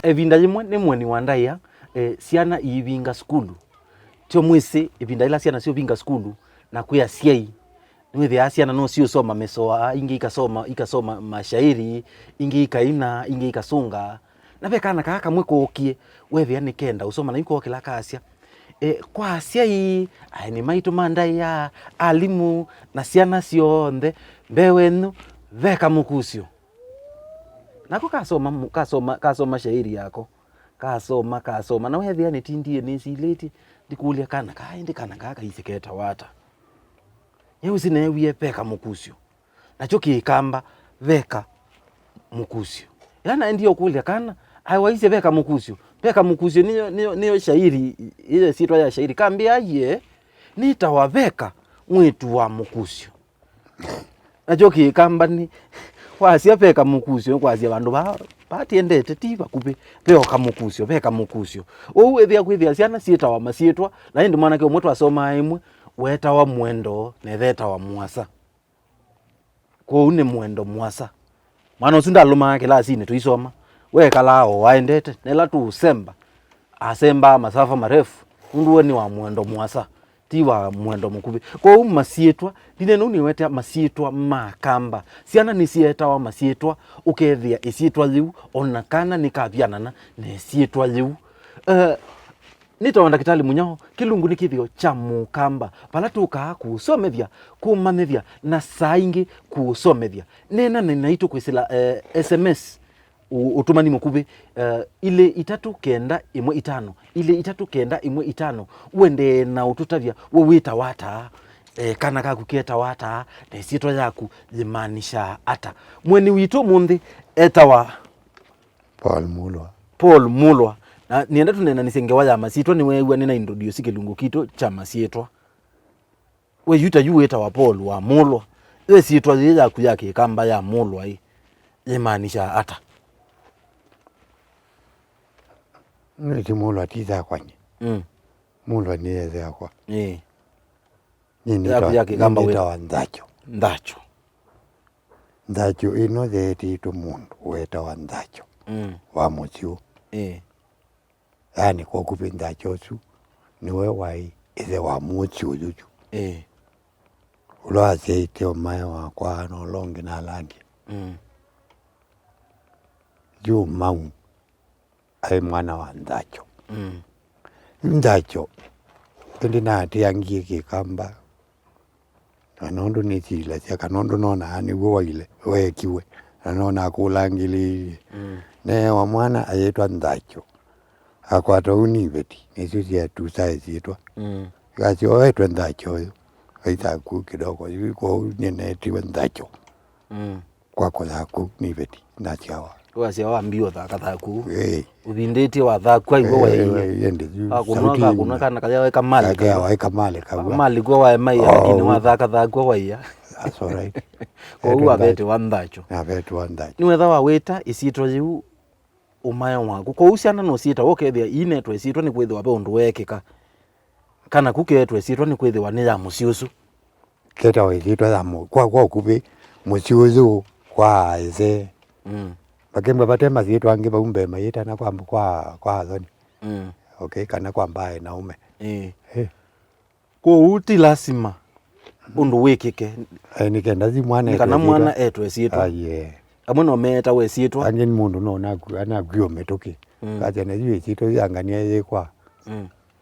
evinda limwe ni mwani wandaya siana ivinga skulu tio mwisi evinda ila siana sio vinga skulu na kuya siai niwe asiana no sio soma mesoa ingi ikasoma mashairi ingi ikaina ingi ikasunga na bekana kaka mwikokie wewe yani kenda usoma na yuko kila kasia kwa siai ni maito mandaya alimu na siana sionde mbewenu veka mukusio nako kasoma shairi yako kasoma na wewe yani tindie nisileti ndikulia kana kaende kana kaka iseketa wata yewe sinewie peka mukusio nacho kikamba veka mukusio yana ndio kulia kana aiwaise veka mukusio niyo shairi ile sitwa ya shairi kambia ye nitawaveka mwitu wa mukusio nacho kikamba ni wasia peka mukusio kwasia bandu ba patiendete tiba kupe peo kamukusio peka mukusio ethia kwithia ciana cietawa masietwa na ndi mwana ke mwetu asoma imwe weta wa mwendo netheta wa mwasa ko une mwendo mwasa mwana usunda luma kilasini tuisoma we kalao waendete nela tu asemba masafa marefu nduwe ni wa mwendo mwasa tiwa mwendo mukubi ko masietwa dineno ni weta masietwa makamba siana ni sieta wa masietwa ukethia isietwa liu onakana nikaviana na sietwa liu nitaonda kitali munyao kilungu ni kithio cha mukamba pala tuka kusomethia kumamethia na saingi kusomethia nena ninaitu kwisila SMS utumani mukubi ile 3915 ile 3915 uende na ututavia wewita wata kana kakuketa wata na sitwa yaku limanisha ata mweni wito mundi etawa Paul Mulwa na nienda tunena nisengewa ya masitwa ni wewe nina introduce kilungu kito cha masietwa we yuta yueta wa Paul wa Mulwa ile sitwa ya kuyake kamba ya Mulwa hii limanisha ata niti Mulwa tiza kwanye Mulwa nieze yakwa nini yake kamba we ndacho ino theti tu mundu weta wa ndacho wa mucio yani kwa kupi ndacho su niwe wai ithe wa mucio juju uloa zeite omaya wa kwa no longi na landi juu mau ai mwana wa ndacho ndacho ndi nati yangie kikamba anondo nitila cia kanondo nona ani woile wekiwe anona kulangili ne wa mwana ayetwa ndacho akwata univeti nisusia tu size yetwa gachi oyetwa ndacho yo aita ku kidogo yuko nyeneti ndacho kwa zaku niveti ndachawa wasia waambio thakathaku ubindete wa thakwa igo wa yende kuna kana kaya weka mali mali go wa mai lakini wa thakathaku wa ya that's all right ko uwa bete wandacho ni wetha wa weta isitro yu umaya waku ko usiana no sita wokethia inetwe sitwa ni kwithwa be undu wekeka kana kuketwe sitwa ni kwithwa ni ya musiusu keta we sitwa ya kwa kubi musiusu kwa ise bakemba batema sitwa ange baumbe mayita na kwa azoni okay kana kwa mbaye na ume ko uti lazima undu wekeke nikenda zi mwana kana mwana etwe sitwa amuna meta we sitwa angeni mundu no na gyo metoke kaje na zi sitwa yangania ye kwa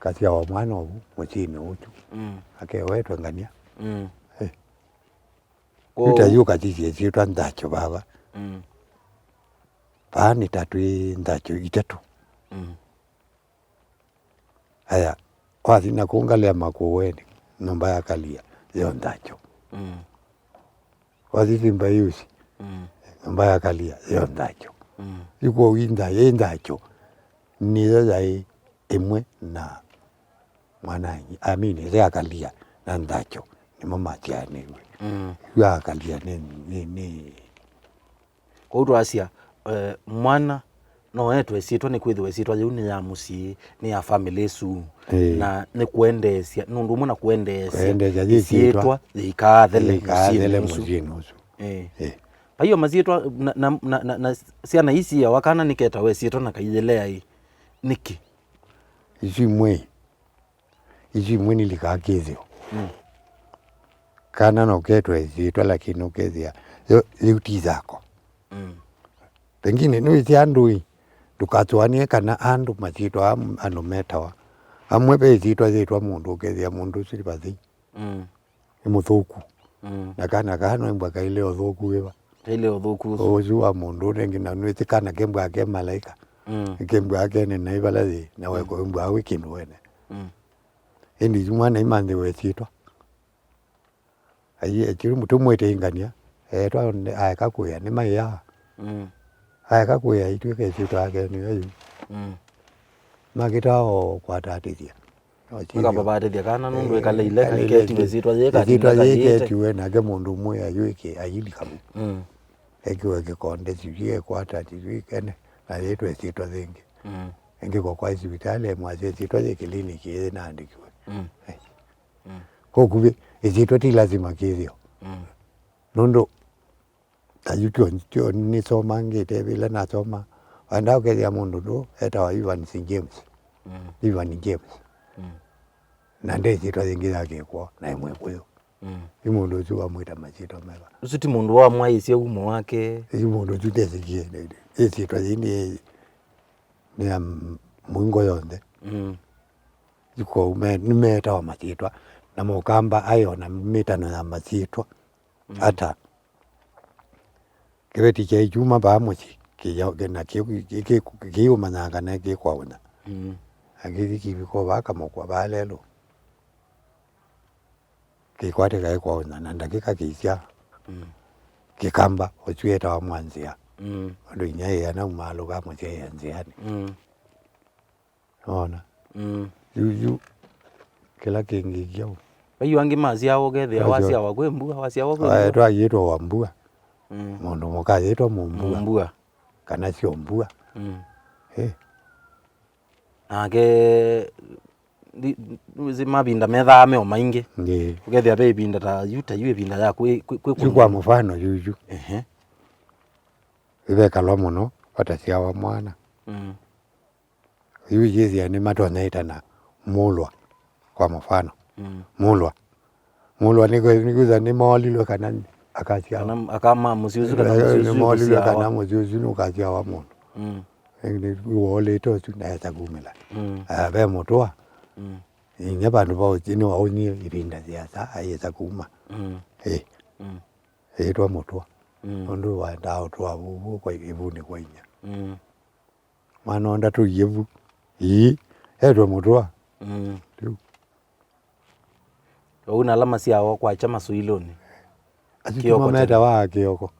kasi ya mwana obu muchini utu ake wetu ngania ko utayuka tisi sitwa ndacho baba pani tatu ndacho itatu haya wazi na kuangalia makuweni nomba ya kalia yo ndacho wazi simba yusi nomba ya kalia yo ndacho yuko winda ye ndacho ni zai imwe na mwananyi amini ya kalia na ndacho ni mama tiani ya kalia ni kwa utu asia mwana no etwe sitwa ni kwithwe sitwa yuni ya musi ni ya family su na ni kuendesia nundu muna kuendesia sitwa ikathele musinu pa hiyo masitwa na ciana ici ya wakana niketa we sitwa na kaijelea hii niki ici imwe nilikakithio kana no ketwe sitwa lakini ukethia riu ti zako pengine ni cia ndui ndukatwanie kana andu masitwa andu metawa amwe be sitwa mundu ukethia mundu silibathi ni muthuku na kana mbwa kaile uthuku wiwa ile uthuku uzu wa mundu rengi na nwiti kana kembwa ke malaika kembwa ke ne naibala thi na weko mbwa wikindu wene indi mwana imande wetitwa ai chiru mutu mwete ingania twa aika kuya ni maiya aika kuya itwike sitwa ake ni ayu magitao kwa tatithia nga babatithia kana nundu ekale ile kaiketiwe sitwa yeka yeketiwe nake mundu mwe ayuike ayili kamu ekiwe kikonde siwie kwa tatithia kene na yetwe sitwa zingi engiko kwa hospitali mwaze sitwa ye kliniki ye naandikiwe kokuvi isitwa ti lazima kithio nundu ayutio ni soma ngite vile na soma wanda ukethia mundu tu etawa Ivan James na nde sitwa zingi zakekwo na imwe kuyo imundu ucio wamwita masitwa mega ucio ti mundu wa mwaisi umo wake imundu ucio tesikie isitwa zini ni ya mwingo yonthe iko nimetawa masitwa na mukamba ayona mitano ya masitwa hata kibeti cha ichuma pamoji kina kiumanyanga na kikwauna agiri kibiko baka mukwa balelo kikwate kai kwauna na ndakika kisya kikamba ochueta wa mwanzia ndo inyaye yana umalo kama che yanziani ona yuyu kila kingi kyo bayu angi mazi awo gethia wasia wa kwembua wasia wa kwembua twa yitwa wambua mundu muka yitwa mumbua kana sio mbua ake mabinda methame o maingi ukethia be binda ta yuta yue binda ya kwa mfano yuyu ibe kalwa muno watasia wa mwana yuyu ni matona itana mulwa kwa mfano mulwa nikuza ni molilo kana akasia akama musiuzu kana musiuzu molilo kana musiuzu nukasia wa mundu ngi wole to tunaweza kumela abe motwa inye bantu bao chini waoni ibinda siasa ayeza kuma etwa motwa ndo wa ndao twa bubu kwa ibuni kwa inya mwana onda tu yevu etwa motwa una alama siawo kwa chama suiloni kioko meta wa kioko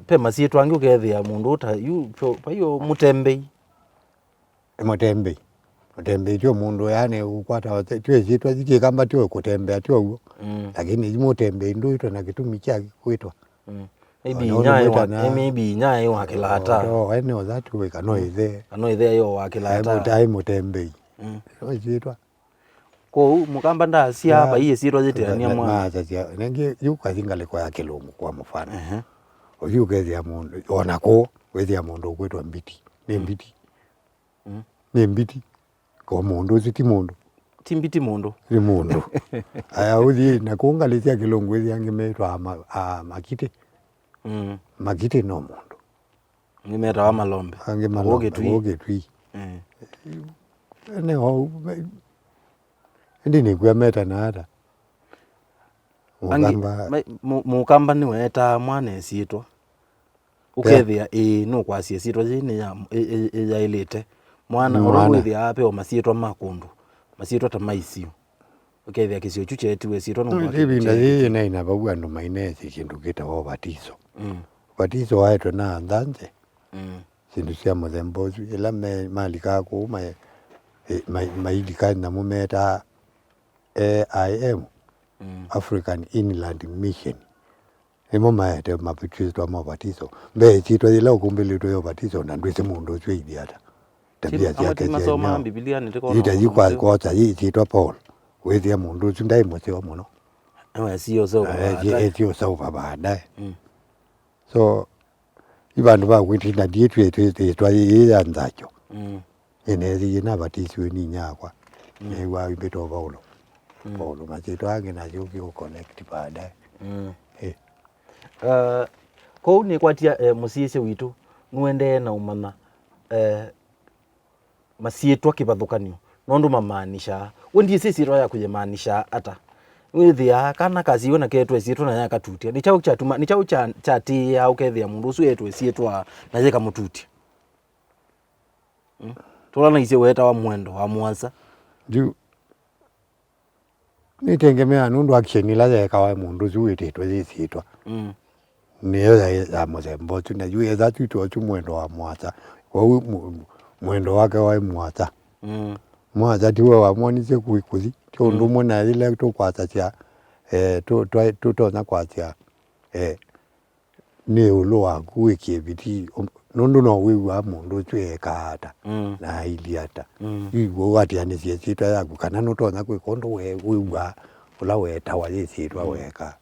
pe masitwa angi ukethia mundu uta yu pa hiyo mutembei tio mundu yani ukwata tio sitwa ziki kamba tio kutembea tio huo lakini mutembei ndio ito na kitumi chake kuitwa maybe nyayo wa kilata ene ozatu we kanoithe yo wa kilata mutai mutembei sitwa ko mukamba nda sia hapa hii sitwa zitirania mwana sasa nengi yuka zingale kwa kilungu kwa mfano oyu kethia mundu onako wethia mundu kwitwa mbiti ni mbiti kwa mundu ziti mundu timbiti mundu ni mundu aya uthi na kuungalisia kilungu wethia ngimetwa makiti makiti no mundu ngimeta wa malombe oge twi ne ho ndi kwa meta na hata mukamba ni weta mwana sitwa ukethia no kwasie sitwa zini ya ilite mwana urwithia ape o masitwa makundu masitwa ta maisio ukethia kisio chucheti we sitwa no kwa ibinda hii na inabagua ndo mainesi kindu kita wa batizo batizo waitwa na ndanje sindu cia muthembozu ila malika ku mailika na mumeta AIM African Inland Mission imo maete mapitizwa mabatizo mbe chitwa ila ukumbili to yo batizo na ndwese mundu chwe idiata tabia ciake masoma Biblia ndiko itajikwa kocha ititwa Paul wethia mundu ucio ndai mucio muno sio so etio sauva baadaye so ibandu bagwitina dietwe twetwa ya nzacho enezi na batiswe ni nyakwa ewa imbeto Paulo Paulo macheto age na joki ko connect baadaye ko ni kwatia musiese witu nuende na umana masietwa kibathukanio nondu mamaanisha wendi sisi roya kujemaanisha ata withia kana kazi yona ketwe sietwa na yakatutia ni chao chatuma ni chao chati ya ukethia mundu usu yetwe sietwa na yeka mututi tulana ise weta wa mwendo wa mwanza juu nitengemea nundu action ila yeka wa mundu usu wetwe sietwa niyo ya mozembo tu na juu ya tu tu mwendo wa mwanza kwa mwendo wake wa mwanza mwanza tiwe wa mwanize kuikuzi to ndumo na ile to kwata cia to na kwatia ni ulo wa kuikie biti nundu no wiwa mundu tweka ata na iliata iwo wati ani cieta yaku kana no to na kwikondo we wiwa ula weta wa cietwa weka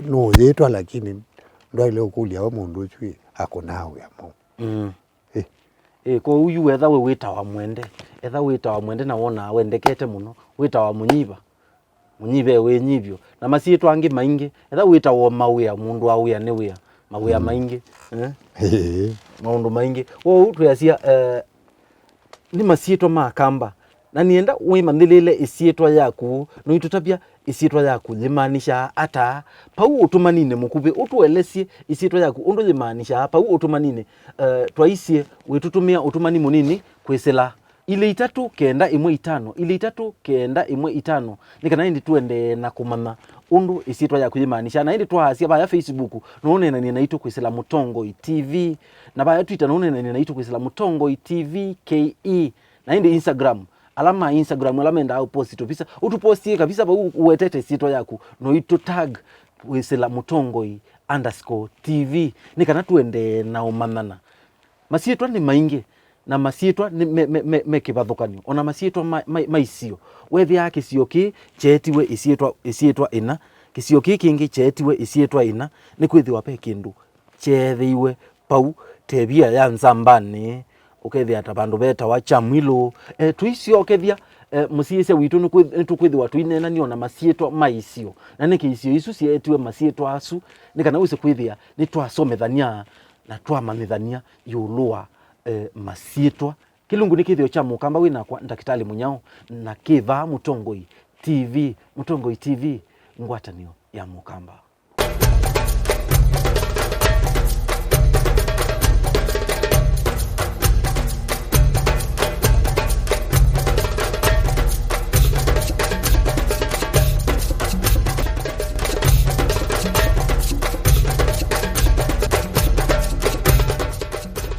no yetwa lakini ndo ile ukulia wa mundu twi akonawe amo ko uyu wetha we wita wa mwende etha wita wa mwende na wona wendekete muno wita wa munyibe we nyibyo na masietwa angi maingi etha wita wa mawia mundu wa wia ne wia mawia maingi maundu maingi wo twasia ni masietwa makamba na nienda wimanthilile isietwa yaku no itutabia isietwa yaku limaanisha ata pau utumanine mukubi utuelesie isietwa yaku undu limaanisha pau utumanine twaisie witutumia utumani munini kwisela ile 3-9-1 ile 3-9-1 nikana indi tuende na kumana undu isietwa yaku limaanisha na indi twahasia baya Facebook noone na ninaitwa kwisela Mutongoi TV na baya Twitter noone na ninaitwa kwisela Mutongoi TV KE na indi Instagram alama Instagram alama enda au post topisa utupostie kabisa ba uwetete sito yaku no ito tag wisela Mutongoi_TV nikana tuende na umanana masietwa ni maingi na masietwa ni mekibathukanio ona masietwa maisio wethi yake sio ki chetiwe isietwa ina kisio kingi chetiwe isietwa ina ni kwithiwa pe kindu chethiwe pau tebia ya nzambani ukethia ta bandu beta wa chamwilo tuisio ukethia musiese witu nitukwithiwa twinena ni ona masietwa maisio na nikisio isu cietiwe masietwa asu nikana wise kwithia ni twasomethania na twamanithania yulua masietwa kilungu ni kithio cha mukamba wina kwa ndakitali munyao na kiva Mutongoi TV ngwatanio ya mukamba.